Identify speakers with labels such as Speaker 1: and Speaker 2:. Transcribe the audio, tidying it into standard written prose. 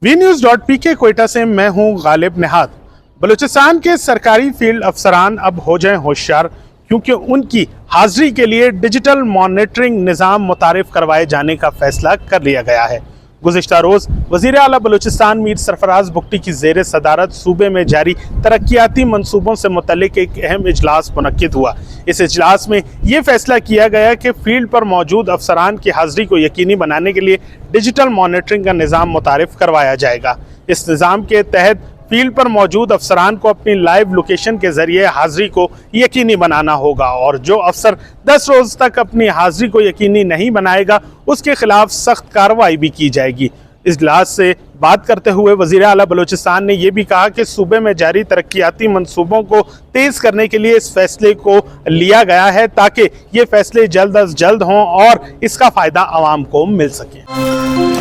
Speaker 1: WeNews.pk Quetta से मैं हूं गालिब निहाद। बलूचिस्तान के सरकारी फील्ड अफसरान अब हो जाएं होशियार, क्योंकि उनकी हाजिरी के लिए डिजिटल मॉनिटरिंग निज़ाम मुतारिफ करवाए जाने का फैसला कर लिया गया है। गुज़िश्ता रोज़ वज़ीर आला बलूचिस्तान मीर सरफराज बुगटी की ज़ेर सदारत सूबे में जारी तरक्याती मनसूबों से मुतल्लिक एक अहम इजलास मुनक्किद हुआ। इस इजलास में ये फैसला किया गया कि फील्ड पर मौजूद अफसरान की हाजिरी को यकीनी बनाने के लिए डिजिटल मॉनिटरिंग का निज़ाम मुतारिफ करवाया जाएगा। इस निज़ाम के तहत फील्ड पर मौजूद अफसरान को अपनी लाइव लोकेशन के जरिए हाजिरी को यकीनी बनाना होगा, और जो अफसर 10 रोज तक अपनी हाजिरी को यकीनी नहीं बनाएगा उसके खिलाफ सख्त कार्रवाई भी की जाएगी। इजलास से बात करते हुए वज़ीर आला बलूचिस्तान ने यह भी कहा कि सूबे में जारी तरक्याती मंसूबों को तेज करने के लिए इस फैसले को लिया गया है, ताकि ये फैसले जल्द अज जल्द हों और इसका फ़ायदा आवाम को मिल सके।